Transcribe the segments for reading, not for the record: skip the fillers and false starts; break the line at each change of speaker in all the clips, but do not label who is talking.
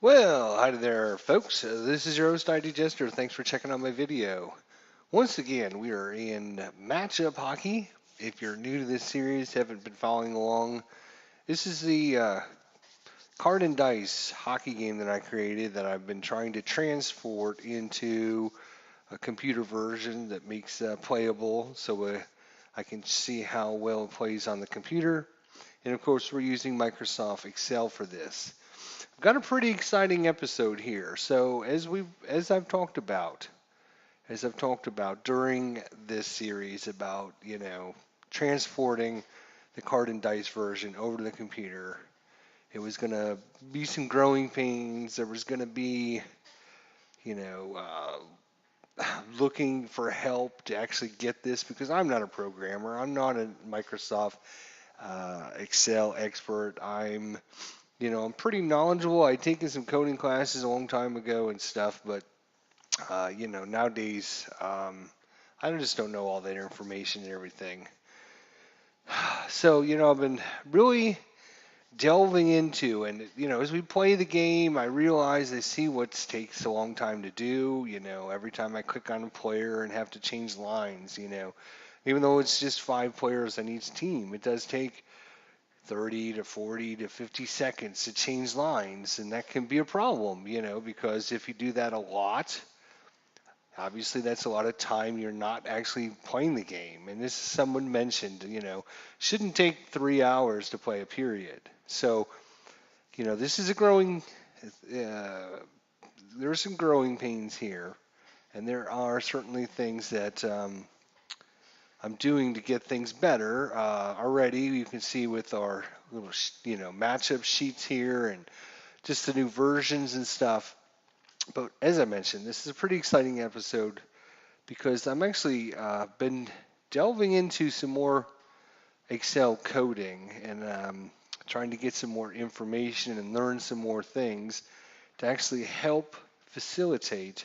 Well, hi there, folks. This is your host, ID Jester. Thanks for checking out my video. Once again, we are in matchup hockey. If you're new to this series, haven't been following along, this is the card and dice hockey game that I created that I've been trying to transport into a computer version that makes playable so I can see how well it plays on the computer. And of course, we're using Microsoft Excel for this. I've got a pretty exciting episode here. So as I've talked about during this series about, transporting the card and dice version over to the computer, it was going to be some growing pains. There was going to be, you know, looking for help to actually get this because I'm not a programmer. I'm not a Microsoft Excel expert. I'm pretty knowledgeable. I'd taken some coding classes a long time ago and stuff, but nowadays, I just don't know all that information and everything. So, I've been really delving into, and, as we play the game, I realize I see what takes a long time to do. Every time I click on a player and have to change lines, even though it's just 5 players on each team, it does take 30 to 40 to 50 seconds to change lines, and that can be a problem, because if you do that a lot, obviously that's a lot of time you're not actually playing the game. And this someone mentioned, shouldn't take 3 hours to play a period. So, this is a growing, uh, there are some growing pains here, and there are certainly things that I'm doing to get things better. Already, you can see with our little, matchup sheets here and just the new versions and stuff. But as I mentioned, this is a pretty exciting episode because I'm actually been delving into some more Excel coding and trying to get some more information and learn some more things to actually help facilitate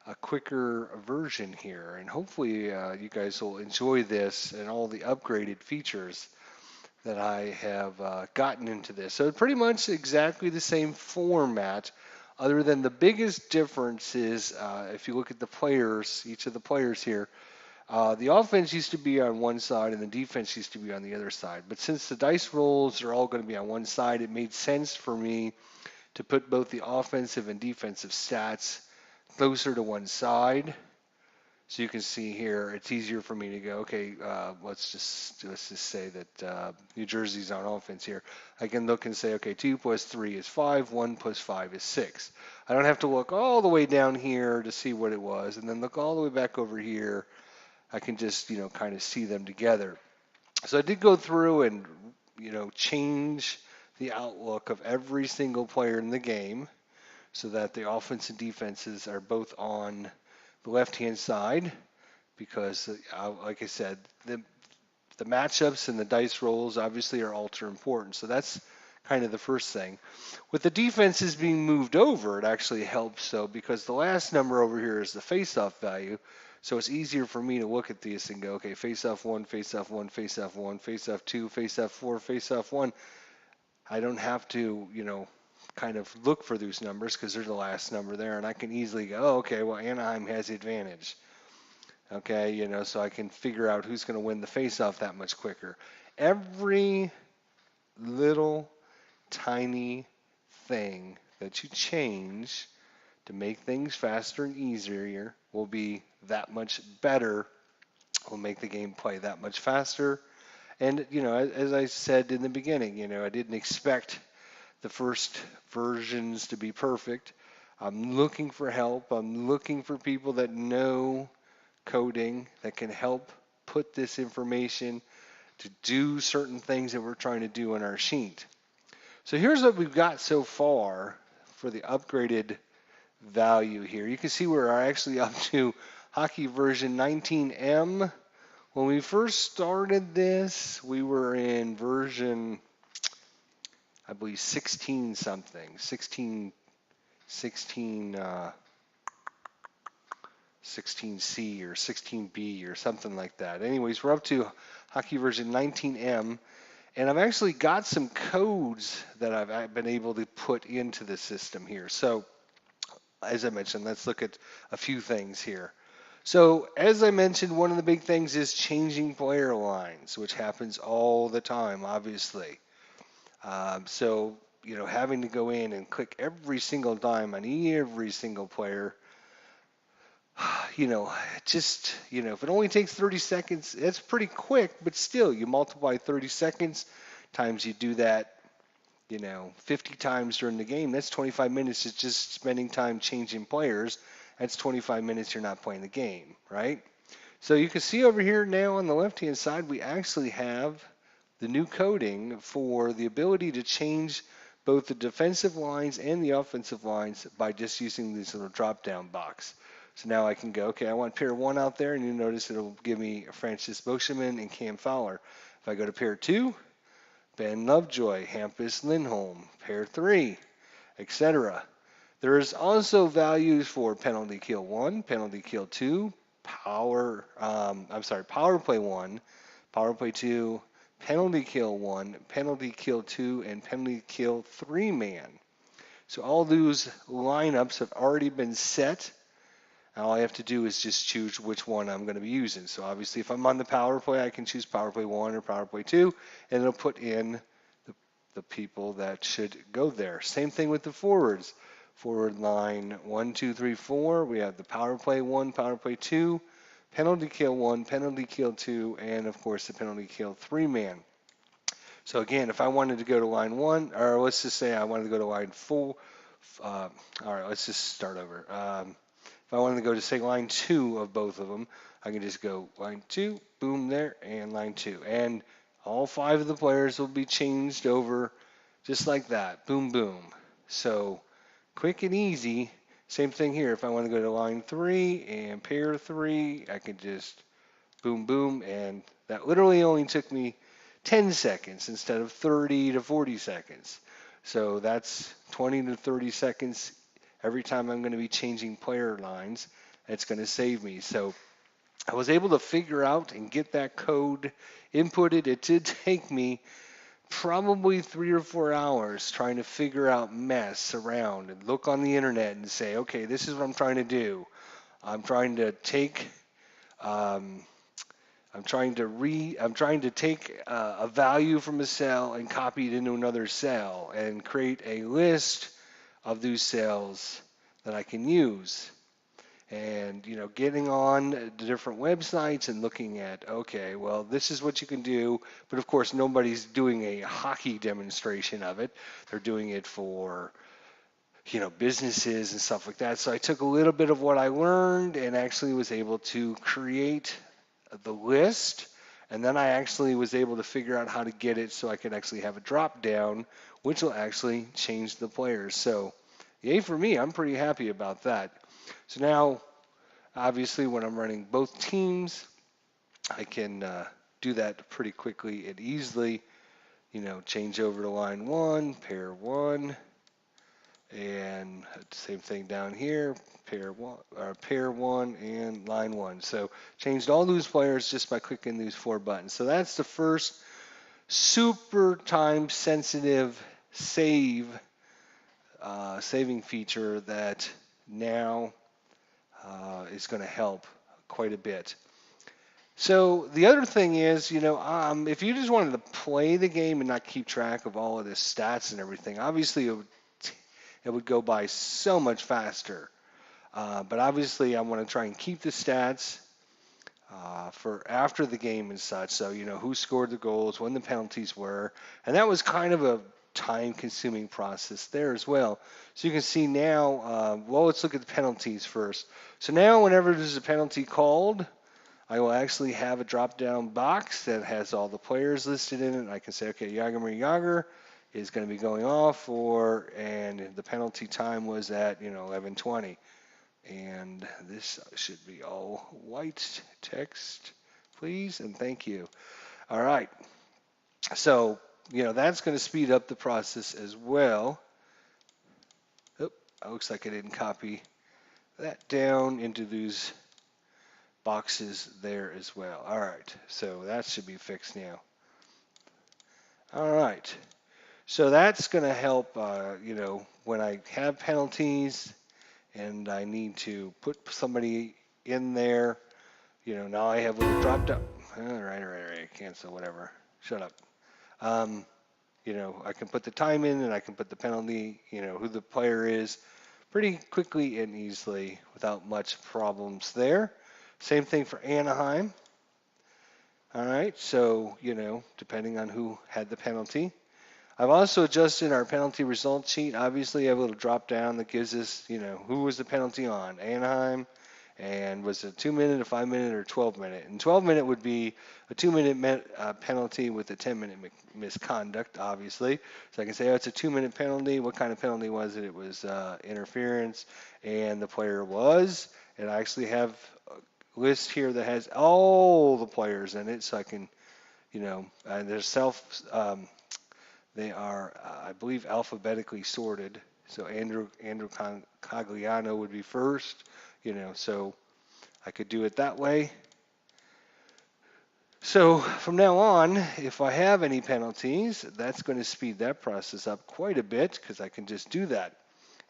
a quicker version here. And hopefully, you guys will enjoy this and all the upgraded features that I have gotten into this. So pretty much exactly the same format, other than the biggest difference is if you look at the players, each of the players here, the offense used to be on one side and the defense used to be on the other side. But since the dice rolls are all going to be on one side, it made sense for me to put both the offensive and defensive stats closer to one side. So you can see here, it's easier for me to go, okay, let's just say that New Jersey's on offense here. I can look and say, okay, 2 plus 3 is 5, 1 plus 5 is 6. I don't have to look all the way down here to see what it was, and then look all the way back over here. I can just, kind of see them together. So I did go through and, change the outlook of every single player in the game so that the offense and defenses are both on the left-hand side because, like I said, the matchups and the dice rolls obviously are ultra important. So that's kind of the first thing. With the defenses being moved over, it actually helps so because the last number over here is the face-off value. So it's easier for me to look at these and go, okay, face-off 1, face-off 1, face-off 1, face-off 2, face-off 4, face-off 1. I don't have to, kind of look for those numbers because they're the last number there, and I can easily go, oh, okay, well, Anaheim has the advantage. Okay, so I can figure out who's going to win the face-off that much quicker. Every little tiny thing that you change to make things faster and easier will be that much better, will make the game play that much faster. And, as I said in the beginning, I didn't expect the first versions to be perfect. I'm looking for help. I'm looking for people that know coding that can help put this information to do certain things that we're trying to do on our sheet. So here's what we've got so far for the upgraded value here. You can see we're actually up to hockey version 19M. When we first started this, we were in version, I believe, 16 something, 16C or 16B or something like that. Anyways, we're up to hockey version 19M, And I've actually got some codes that I've been able to put into the system here. So as I mentioned, let's look at a few things here. So as I mentioned, one of the big things is changing player lines, which happens all the time, obviously. So, having to go in and click every single time on every single player, you know, if it only takes 30 seconds, it's pretty quick, but still, you multiply 30 seconds times you do that, 50 times during the game, that's 25 minutes of just spending time changing players. That's 25 minutes you're not playing the game, right? So you can see over here now on the left-hand side, we actually have the new coding for the ability to change both the defensive lines and the offensive lines by just using this little drop-down box. So now I can go, okay, I want pair 1 out there, and you notice it'll give me Francis Boscheman and Cam Fowler. If I go to pair 2, Ben Lovejoy, Hampus Lindholm, pair 3, etc. There is also values for penalty kill 1, penalty kill 2, power play 1, power play 2, penalty kill 1, penalty kill 2, and penalty kill 3 man. So all those lineups have already been set. All I have to do is just choose which one I'm going to be using. So obviously if I'm on the power play, I can choose power play 1 or power play 2, and it'll put in the people that should go there. Same thing with the forwards. Forward line 1, 2, 3, 4. We have the power play 1, power play 2, penalty kill 1, penalty kill 2, and of course the penalty kill 3 man. So again, if I wanted to go to line 1, or let's just say I wanted to go to line 4, all right, let's just start over. If I wanted to go to say line 2 of both of them, I can just go line 2, boom there, and line 2. And all 5 of the players will be changed over just like that, boom, boom. So quick and easy. Same thing here. If I want to go to line 3 and pair 3, I can just boom, boom, and that literally only took me 10 seconds instead of 30 to 40 seconds. So that's 20 to 30 seconds every time I'm going to be changing player lines. It's going to save me. So I was able to figure out and get that code inputted. It did take me probably 3 or 4 hours trying to figure out, mess around and look on the internet and say, okay, this is what I'm trying to do. I'm trying to take um, I'm trying to take a value from a cell and copy it into another cell and create a list of those cells that I can use. And getting on the different websites and looking at, okay, well, this is what you can do, but of course nobody's doing a hockey demonstration of it. They're doing it for businesses and stuff like that. So I took a little bit of what I learned and actually was able to create the list, and then I actually was able to figure out how to get it so I could actually have a drop down, which will actually change the players. So yay for me, I'm pretty happy about that. So now, obviously, when I'm running both teams, I can do that pretty quickly and easily. Change over to line 1, pair 1, and same thing down here, pair 1 and line 1. So changed all those players just by clicking these 4 buttons. So that's the first super time sensitive saving feature that now is going to help quite a bit. So the other thing is, if you just wanted to play the game and not keep track of all of the stats and everything, obviously it would go by so much faster. But obviously, I want to try and keep the stats for after the game and such. So, who scored the goals, when the penalties were. And that was kind of a time-consuming process there as well. So you can see now, well, let's look at the penalties first. So now whenever there's a penalty called, I will actually have a drop-down box that has all the players listed in it. I can say, okay, Jaromir Jagr is going to be going off and the penalty time was at 11:20, and this should be all white text, please, and thank you. All right, so that's going to speed up the process as well. Oop, it looks like I didn't copy that down into these boxes there as well. All right, so that should be fixed now. All right. So that's going to help, when I have penalties and I need to put somebody in there, now I have little drop down. All right. Cancel, whatever. Shut up. Um, I can put the time in and I can put the penalty, who the player is pretty quickly and easily without much problems there. Same thing for Anaheim. All right. So, depending on who had the penalty. I've also adjusted our penalty result sheet. Obviously, I have a little drop down that gives us, who was the penalty on Anaheim, and was it a 2 minute, a 5 minute, or 12 minute? And 12 minute would be a 2 minute penalty with a 10 minute misconduct, obviously. So I can say, oh, it's a 2 minute penalty. What kind of penalty was it? It was interference, and the player was. And I actually have a list here that has all the players in it, so I can, and there's they are, I believe, alphabetically sorted. So Andrew Cagliano would be first, so I could do it that way. So from now on, if I have any penalties, that's going to speed that process up quite a bit because I can just do that.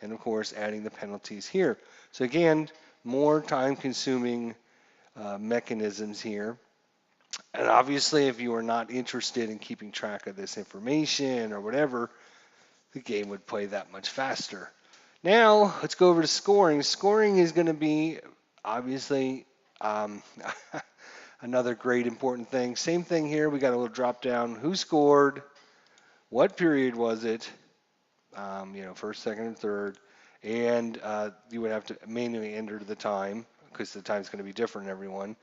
And of course, adding the penalties here. So again, more time-consuming mechanisms here. And obviously, if you are not interested in keeping track of this information or whatever, the game would play that much faster. Now, let's go over to scoring. Scoring is going to be obviously another great important thing. Same thing here. We got a little drop down. Who scored? What period was it? First, second, and third. And you would have to manually enter the time because the time is going to be different in everyone.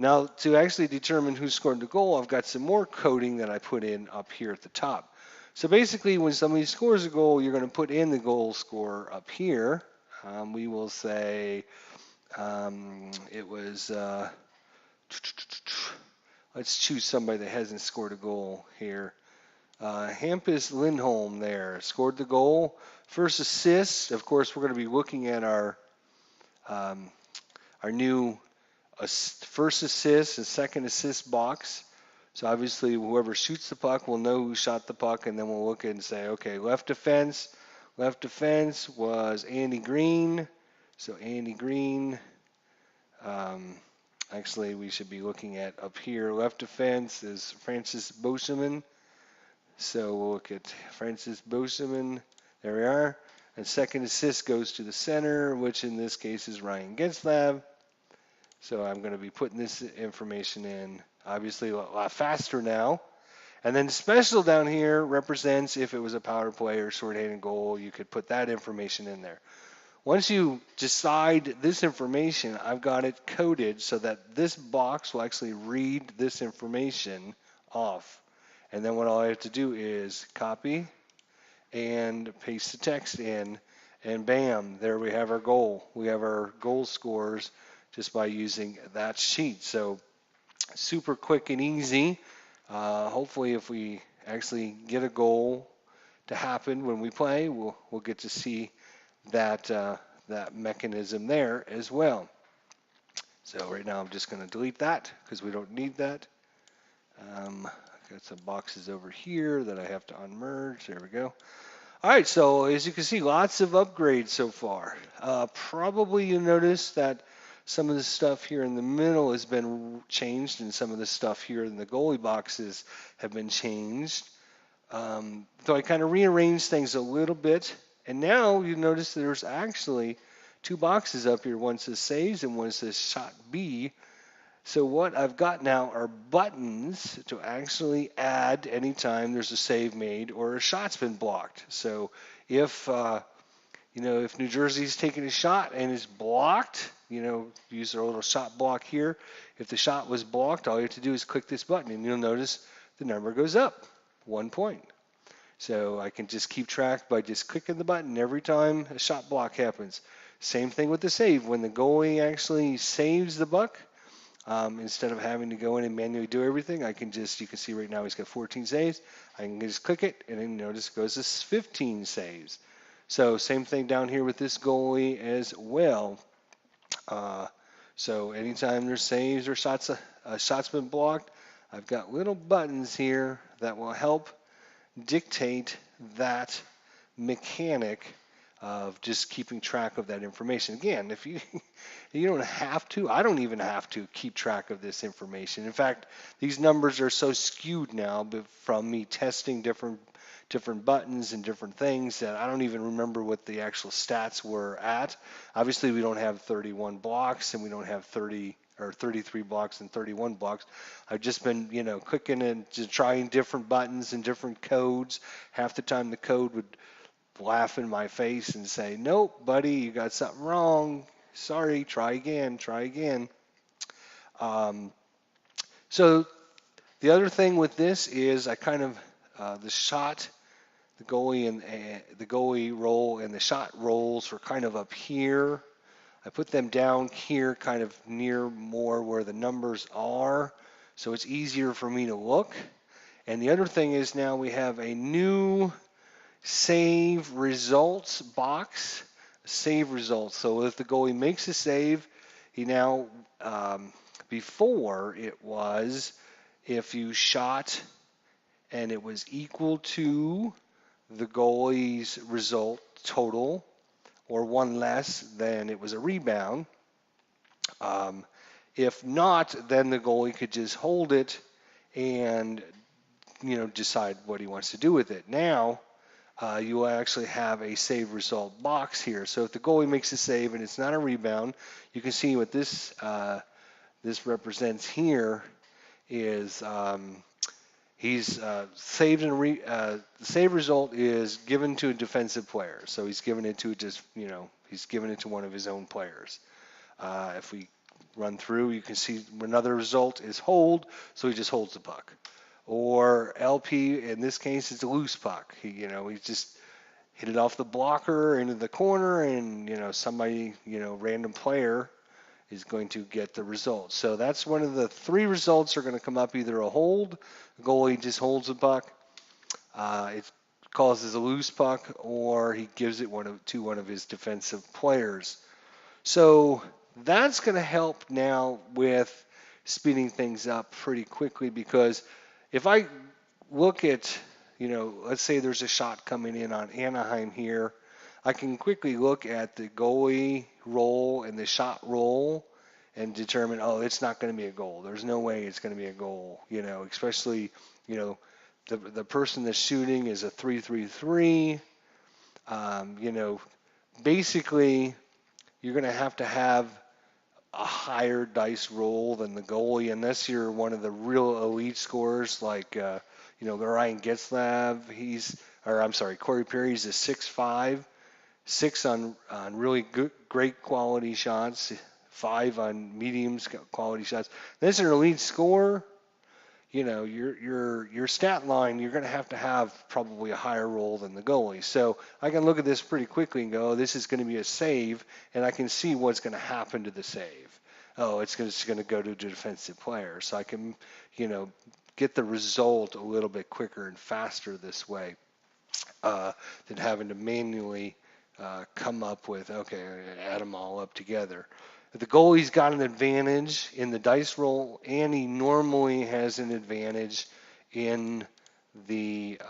Now, to actually determine who scored the goal, I've got some more coding that I put in up here at the top. So basically, when somebody scores a goal, you're going to put in the goal scorer up here. We will say it was, let's choose somebody that hasn't scored a goal here. Hampus Lindholm there scored the goal. First assist, of course, we're going to be looking at our new first assist and second assist box. So obviously, whoever shoots the puck will know who shot the puck, and then we'll look and say, okay, left defense was Andy Green. So Andy Green, actually, we should be looking at up here. Left defense is Francis Boseman. So we'll look at Francis Boseman. There we are. And second assist goes to the center, which in this case is Ryan Getzlab. So I'm going to be putting this information in, obviously, a lot faster now. And then special down here represents if it was a power play or shorthanded goal, you could put that information in there. Once you decide this information, I've got it coded so that this box will actually read this information off. And then what all I have to do is copy and paste the text in, and bam, there we have our goal. We have our goal scores just by using that sheet. So super quick and easy. Hopefully, if we actually get a goal to happen when we play, we'll get to see that that mechanism there as well. So right now I'm just going to delete that because we don't need that. Got some boxes over here that I have to unmerge. There we go. All right, so as you can see, lots of upgrades so far. Probably you notice that some of the stuff here in the middle has been changed, and some of the stuff here in the goalie boxes have been changed. So I kind of rearranged things a little bit, and now you notice there's actually two boxes up here. One says saves and one says shot B. So what I've got now are buttons to actually add anytime there's a save made or a shot's been blocked. So if if New Jersey's taking a shot and is blocked, use their little shot block here. If the shot was blocked, all you have to do is click this button, and you'll notice the number goes up 1 point. So I can just keep track by just clicking the button every time a shot block happens. Same thing with the save. When the goalie actually saves the puck, instead of having to go in and manually do everything, you can see right now he's got 14 saves. I can just click it, and then notice it goes to 15 saves. So same thing down here with this goalie as well. So anytime there's saves or shots, a shot's been blocked, I've got little buttons here that will help dictate that mechanic of just keeping track of that information. Again, if you you don't have to, I don't even have to keep track of this information. In fact, these numbers are so skewed now from me testing different buttons and different things that I don't even remember what the actual stats were at. Obviously, we don't have 31 blocks and we don't have 30 or 33 blocks and 31 blocks. I've just been, clicking and just trying different buttons and different codes. Half the time the code would laugh in my face and say, "Nope, buddy, you got something wrong. Sorry, try again, try again." Um, so the other thing with this is I kind of the shot, the goalie and the goalie roll and the shot rolls are kind of up here. I put them down here, kind of near more where the numbers are, so it's easier for me to look. And the other thing is now we have a new save results box. Save results. So if the goalie makes a save, he now, before it was if you shot and it was equal to the goalie's result total or one less, then it was a rebound. If not, then the goalie could just hold it and decide what he wants to do with it. Now you will actually have a save result box here. So if the goalie makes a save and it's not a rebound, you can see what this this represents here is he's saved and the save result is given to a defensive player. So he's given it to he's given it to one of his own players. If we run through, you can see another result is hold, so he just holds the puck. Or LP, in this case, it's a loose puck. He just hit it off the blocker into the corner, and somebody, random player is going to get the result. So that's one of the three results are going to come up: either a hold, the goalie just holds the puck, it causes a loose puck, or he gives it to one of his defensive players. So that's going to help now with speeding things up pretty quickly, because if I look at, let's say there's a shot coming in on Anaheim here, I can quickly look at the goalie roll and the shot roll and determine, oh, it's not going to be a goal. There's no way it's going to be a goal, especially, the person that's shooting is a 3-3-3. Basically, you're going to have a higher dice roll than the goalie, unless you're one of the real elite scorers like Ryan Getzlaf. Corey Perry's a 6'5", 6 on really good, great quality shots, 5 on medium quality shots. That's an elite scorer. Your stat line, you're going to have probably a higher roll than the goalie. So I can look at this pretty quickly and go, oh, this is going to be a save, and I can see what's going to happen to the save. Oh, it's going to go to a defensive player. So I can, get the result a little bit quicker and faster this way than having to manually come up with, okay, add them all up together. The goalie's got an advantage in the dice roll, and he normally has an advantage in the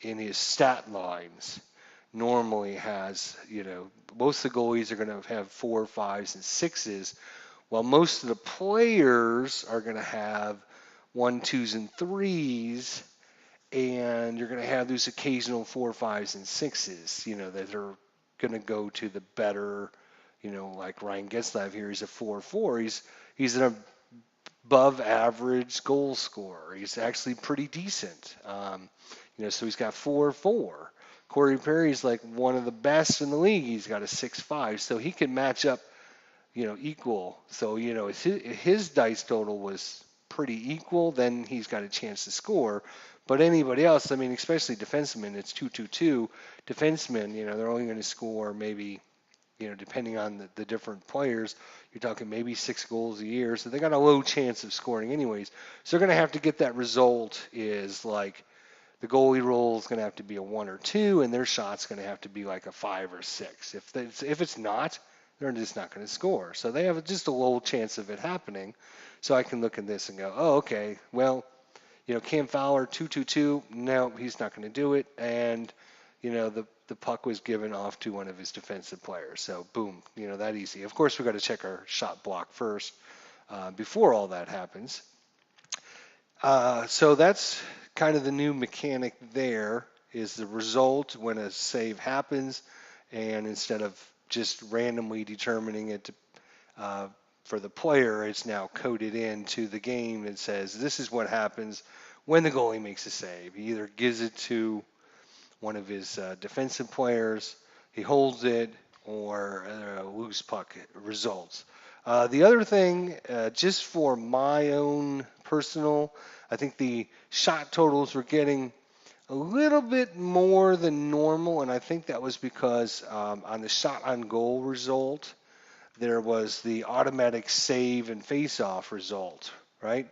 in his stat lines. Normally has, most of the goalies are going to have 4s, 5s, and 6s, while most of the players are going to have 1s, 2s, and 3s, and you're going to have those occasional 4s, 5s, and 6s, that are going to go to the better. Like Ryan Getzlaf here, he's a 4-4. He's an above average goal scorer. He's actually pretty decent. So he's got 4-4. Corey Perry's like one of the best in the league. He's got a 6-5, so he can match up, equal. So his dice total was pretty equal. Then he's got a chance to score. But anybody else, especially defensemen, it's 2-2-2. Defensemen, they're only going to score maybe, depending on the different players, you're talking maybe 6 goals a year. So they got a low chance of scoring anyways. So they're going to have to get that result is like the goalie roll is going to have to be a 1 or 2, and their shot's going to have to be like a 5 or 6. If it's not, they're just not going to score. So they have just a low chance of it happening. So I can look at this and go, oh, okay, well, Cam Fowler 2-2-2. No, he's not going to do it. And the puck was given off to one of his defensive players. So boom, that easy. Of course, we got to check our shot block first before all that happens. So that's kind of the new mechanic there is the result when a save happens, and instead of just randomly determining it for the player, it's now coded into the game that says this is what happens when the goalie makes a save. He either gives it to one of his defensive players, he holds it, or a loose puck results. The other thing, just for my own personal, I think the shot totals were getting a little bit more than normal, and I think that was because on the shot on goal result, there was the automatic save and face-off result, right?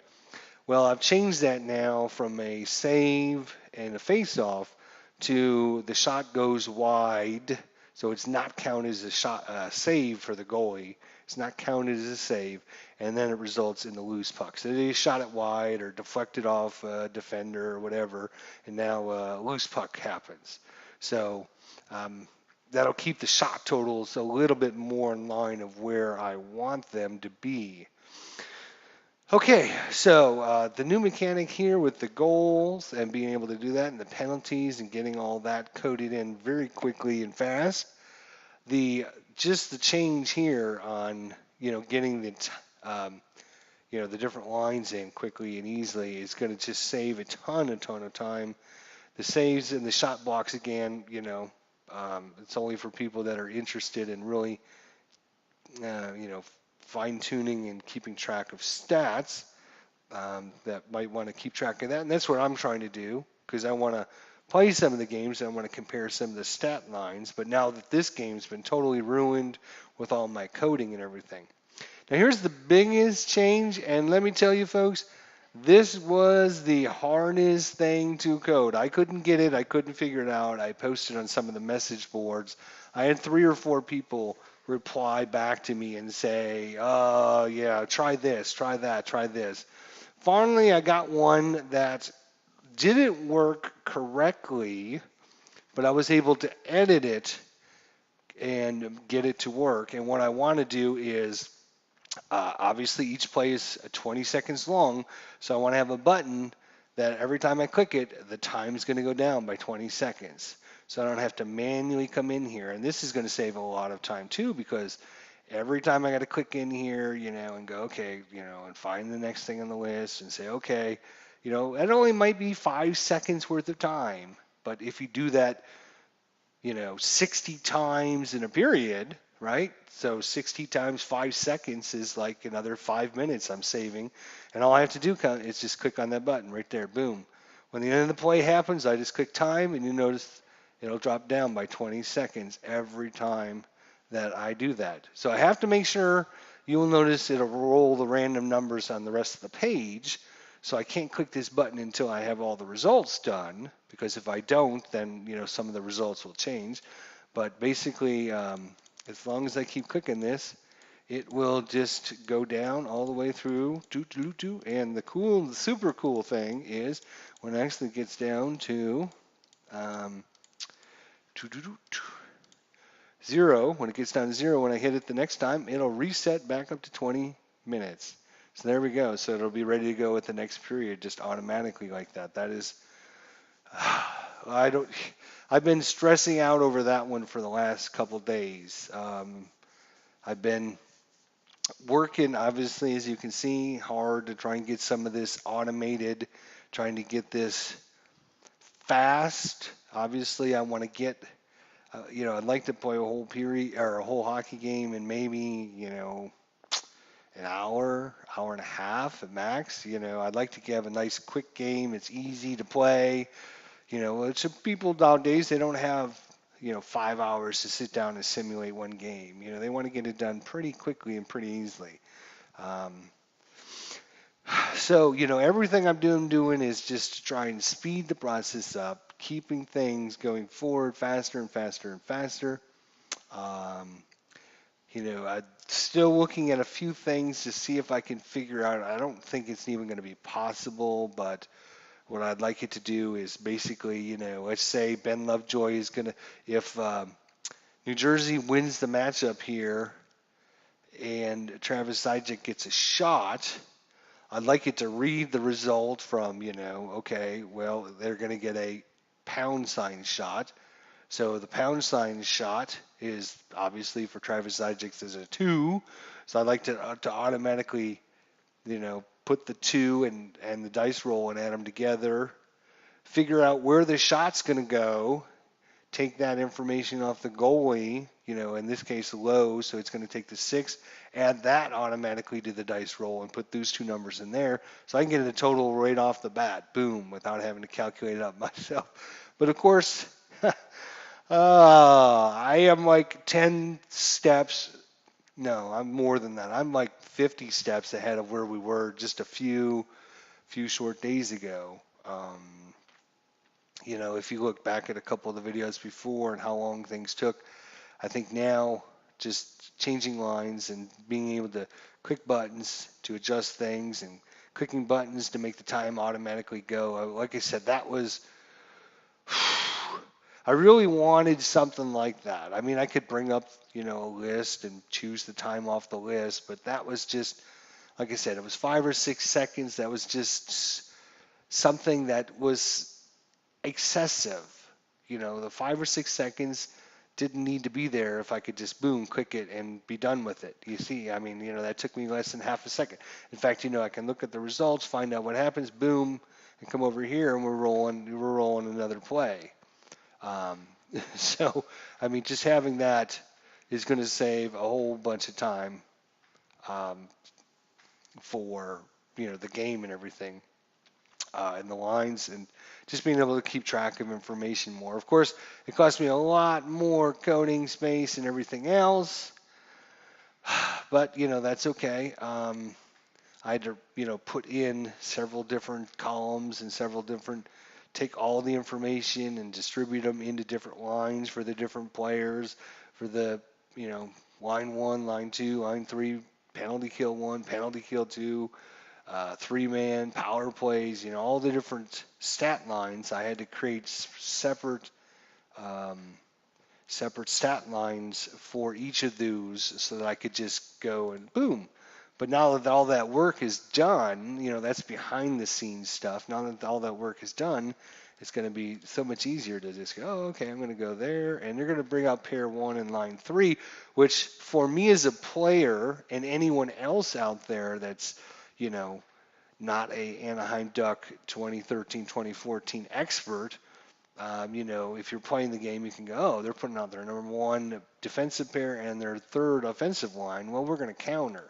Well, I've changed that now from a save and a face-off to the shot goes wide, so it's not counted as a shot save for the goalie. It's not counted as a save, and then it results in the loose puck. So they shot it wide or deflected off a defender or whatever, and now a loose puck happens. So that'll keep the shot totals a little bit more in line of where I want them to be. Okay, so the new mechanic here with the goals and being able to do that and the penalties and getting all that coded in very quickly and fast. Just the change here on getting the different lines in quickly and easily is going to just save a ton of time. The saves and the shot blocks again, it's only for people that are interested in really fine tuning and keeping track of stats that might want to keep track of that. And that's what I'm trying to do because I want to play some of the games and I want to compare some of the stat lines. But now that this game's been totally ruined with all my coding and everything. Now here's the biggest change, and let me tell you folks, this was the hardest thing to code. I couldn't get it. I couldn't figure it out. I posted on some of the message boards. I had 3 or 4 people reply back to me and say, oh, yeah, try this, try that, try this. Finally, I got one that didn't work correctly, but I was able to edit it and get it to work. And what I want to do is, obviously each play is 20 seconds long, so I want to have a button that every time I click it, the time is going to go down by 20 seconds. So I don't have to manually come in here. And this is going to save a lot of time too, because every time I got to click in here, and go, okay, and find the next thing on the list and say, okay, it only might be 5 seconds worth of time. But if you do that, 60 times in a period, right? So 60 times 5 seconds is like another 5 minutes I'm saving. And all I have to do is just click on that button right there. Boom. When the end of the play happens, I just click time, and you notice it'll drop down by 20 seconds every time that I do that. So I have to make sure you'll notice it'll roll the random numbers on the rest of the page. So I can't click this button until I have all the results done, because if I don't, then some of the results will change. But basically, as long as I keep clicking this, it will just go down all the way through. And the super cool thing is when it actually gets down to 0, when it gets down to 0, when I hit it the next time, it'll reset back up to 20 minutes. So there we go. So it'll be ready to go at the next period just automatically like that. That is, I've been stressing out over that one for the last couple days. I've been working, obviously, as you can see, hard to try and get some of this automated, trying to get this fast. Obviously, I want to get, I'd like to play a whole period or a whole hockey game in maybe, an hour and a half at max. I'd like to have a nice quick game. It's easy to play. It's people nowadays, they don't have 5 hours to sit down and simulate one game. They want to get it done pretty quickly and pretty easily. So everything I'm doing is just to try and speed the process up, keeping things going forward faster and faster and faster. I'm still looking at a few things to see if I can figure out. I don't think it's even going to be possible, but what I'd like it to do is basically, let's say Ben Lovejoy is going to, if New Jersey wins the matchup here and Travis Zajic gets a shot, I'd like it to read the result from, okay, well, they're going to get a pound sign shot. So the pound sign shot is obviously for Travis Zajic as a 2. So I'd like to automatically, put the 2 and the dice roll and add them together, figure out where the shot's going to go, take that information off the goalie, in this case low, so it's going to take the 6, add that automatically to the dice roll and put those 2 numbers in there so I can get a total right off the bat, boom, without having to calculate it up myself. But of course, I am like 10 steps. No, I'm more than that. I'm like 50 steps ahead of where we were just a few short days ago. If you look back at a couple of the videos before and how long things took, I think now just changing lines and being able to click buttons to adjust things and clicking buttons to make the time automatically go. Like I said, that was, I really wanted something like that. I mean, I could bring up, a list and choose the time off the list, but that was just, like I said, it was 5 or 6 seconds. That was just something that was excessive. The 5 or 6 seconds didn't need to be there if I could just boom, click it and be done with it. You see, I mean, that took me less than half a second. In fact, I can look at the results, find out what happens, boom, and come over here and we're rolling another play. So, I mean, just having that is going to save a whole bunch of time for the game and everything. And the lines and just being able to keep track of information more. Of course, it cost me a lot more coding space and everything else, but that's okay. I had to put in several different columns and take all the information and distribute them into different lines for the different players, for the line 1, line 2, line 3, penalty kill 1, penalty kill 2. 3-man power plays, all the different stat lines. I had to create separate stat lines for each of those so that I could just go and boom. But now that all that work is done, that's behind the scenes stuff. Now that all that work is done, it's going to be so much easier to just go, oh, okay, I'm going to go there. And you're going to bring out pair 1 and line 3, which for me as a player and anyone else out there that's, not a Anaheim Duck 2013-2014 expert, if you're playing the game, you can go, oh, they're putting out their number 1 defensive pair and their 3rd offensive line. Well, we're going to counter.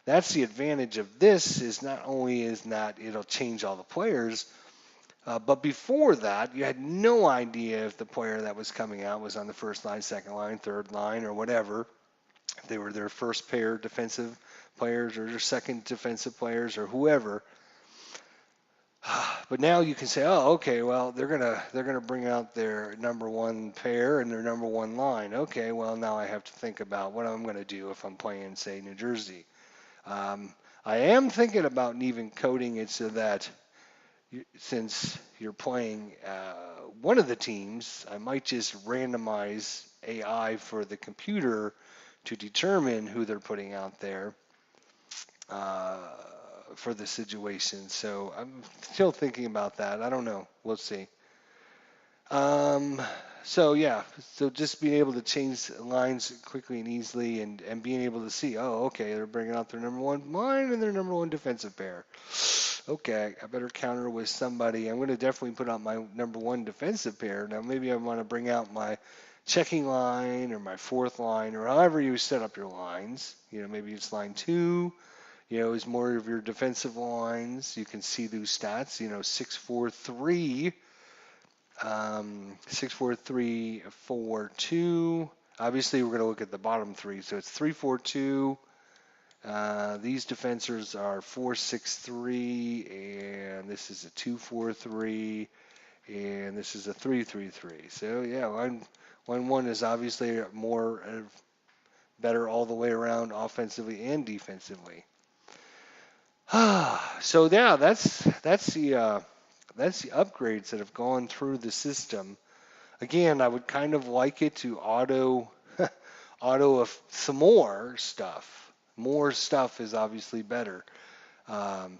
That's the advantage of this is not only is that it'll change all the players, but before that, you had no idea if the player that was coming out was on the first line, second line, third line, or whatever. If they were their first pair defensive players or their second defensive players or whoever. But now you can say, oh, okay, well, they're gonna bring out their number 1 pair and their number 1 line. Okay, well, now I have to think about what I'm gonna do if I'm playing, say, New Jersey. I am thinking about even coding it so that since you're playing one of the teams, I might just randomize AI for the computer to determine who they're putting out there for the situation. So I'm still thinking about that. I don't know. We'll see. So yeah, so just being able to change lines quickly and easily and being able to see, oh, okay, they're bringing out their number 1 line and their number 1 defensive pair. Okay, I better counter with somebody. I'm going to definitely put out my number 1 defensive pair. Now maybe I want to bring out my checking line or my 4th line or however you set up your lines. Maybe it's line 2. Is more of your defensive lines. You can see those stats. 6-4-3. 6-4-3-4-2. Obviously, we're going to look at the bottom 3. So it's 3-4-2. These defenders are 4-6-3, and this is a 2-4-3, and this is a 3-3-3. So yeah, line 1 is obviously more better all the way around, offensively and defensively. So yeah, that's the that's the upgrades that have gone through the system. Again, I would kind of like it to auto some more stuff. More stuff is obviously better. Um,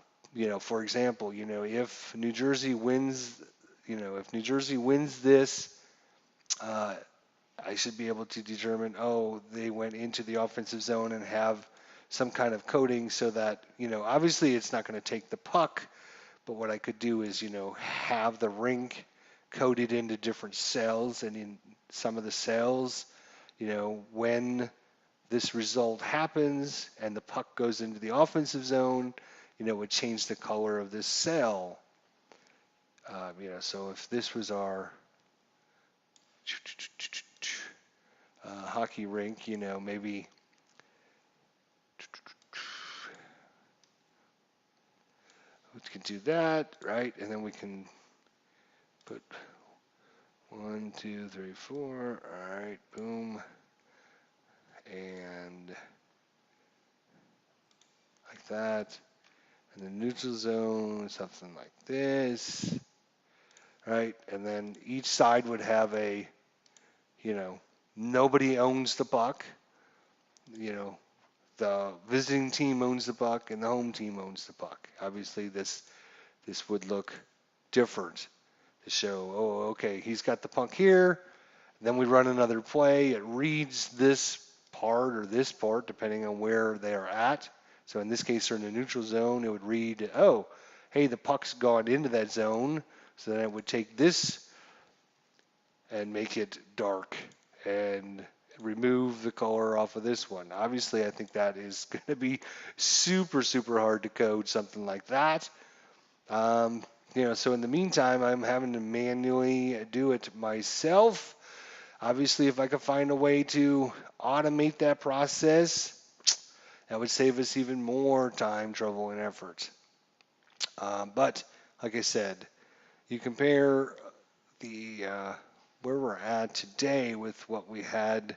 for example, if New Jersey wins, if New Jersey wins this, uh, I should be able to determine, oh, they went into the offensive zone and have some kind of coding so that, obviously it's not going to take the puck, but what I could do is, have the rink coded into different cells, and in some of the cells, when this result happens and the puck goes into the offensive zone, it would change the color of this cell. So if this was our hockey rink, maybe we can do that, right? And then we can put 1, 2, 3, 4. All right, boom. And like that. And the neutral zone, something like this, right? And then each side would have a, nobody owns the puck. The visiting team owns the puck and the home team owns the puck. Obviously, this would look different to show, oh, okay, he's got the puck here. Then we run another play. It reads this part or this part, depending on where they are at. So in this case, they're in the neutral zone. It would read, oh, hey, the puck's gone into that zone. So then it would take this and make it dark and remove the color off of this one. Obviously, I think that is going to be super, super hard to code something like that. So in the meantime, I'm having to manually do it myself. Obviously, if I could find a way to automate that process, that would save us even more time, trouble, and effort. But like I said, you compare the where we're at today with what we had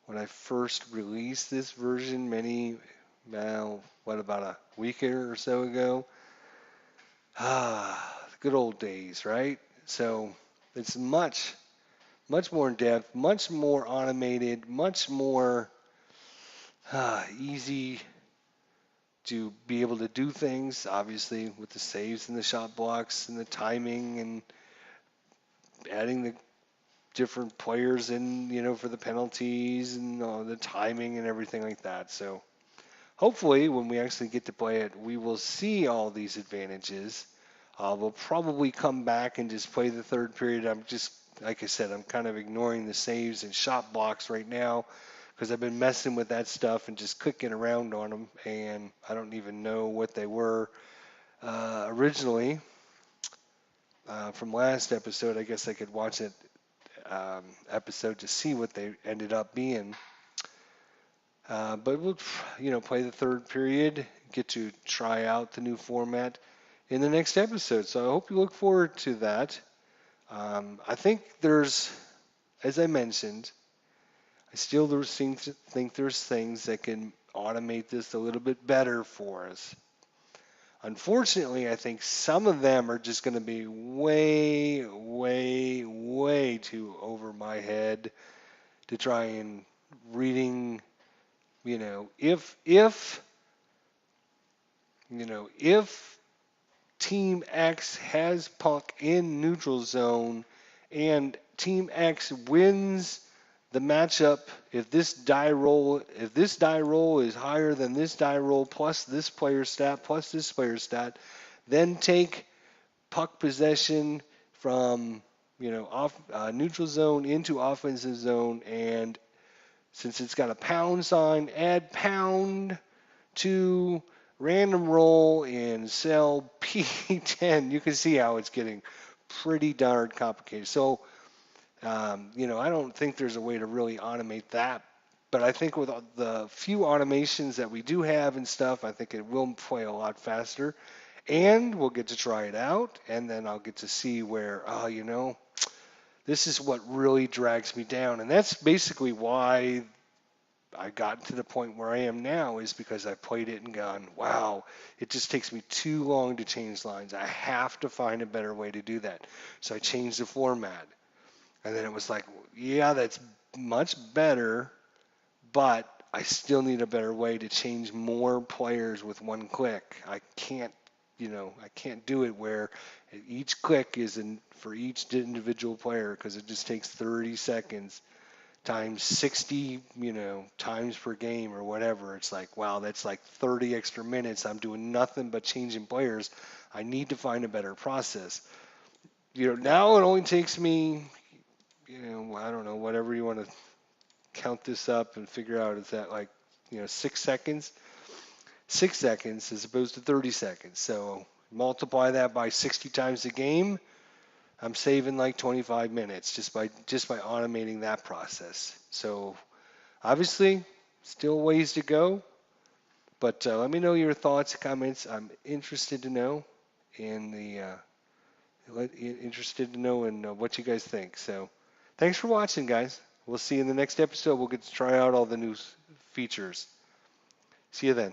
when I first released this version about a week or so ago. The good old days, right? So it's much more in depth, much more automated, much more easy to be able to do things, obviously, with the saves and the shot blocks and the timing and adding the different players in, for the penalties and the timing and everything like that. So hopefully, when we actually get to play it, we will see all these advantages. We'll probably come back and just play the third period. I'm just, like I said, I'm kind of ignoring the saves and shot blocks right now because I've been messing with that stuff and just clicking around on them, and I don't even know what they were originally from last episode. I guess I could watch it episode to see what they ended up being. But we'll, play the third period, get to try out the new format in the next episode. So I hope you look forward to that. I think as I mentioned, I still think there's things that can automate this a little bit better for us. Unfortunately, I think some of them are just going to be way, way, way too over my head to try and reading, if Team X has puck in neutral zone and Team X wins the matchup, if this die roll is higher than this die roll plus this player stat plus this player stat, then take puck possession from off neutral zone into offensive zone, and since it's got a pound sign, add pound to random roll in cell P10. You can see how it's getting pretty darn complicated. So I don't think there's a way to really automate that. But I think with the few automations that we do have and stuff, I think it will play a lot faster. And we'll get to try it out. And then I'll get to see where, this is what really drags me down. And that's basically why I got to the point where I am now is because I played it and gone, wow, it just takes me too long to change lines. I have to find a better way to do that. So I changed the format. And then it was like, yeah, that's much better, but I still need a better way to change more players with one click. I can't do it where each click is for each individual player because it just takes 30 seconds times 60, times per game or whatever. It's like, wow, that's like 30 extra minutes. I'm doing nothing but changing players. I need to find a better process. Now it only takes me, I don't know, whatever you want to count this up and figure out, is that like, 6 seconds? 6 seconds as opposed to 30 seconds. So multiply that by 60 times a game. I'm saving like 25 minutes just by automating that process. So obviously, still ways to go, but let me know your thoughts, comments. I'm interested to know in interested to know in what you guys think. So thanks for watching, guys. We'll see you in the next episode. We'll get to try out all the new features. See you then.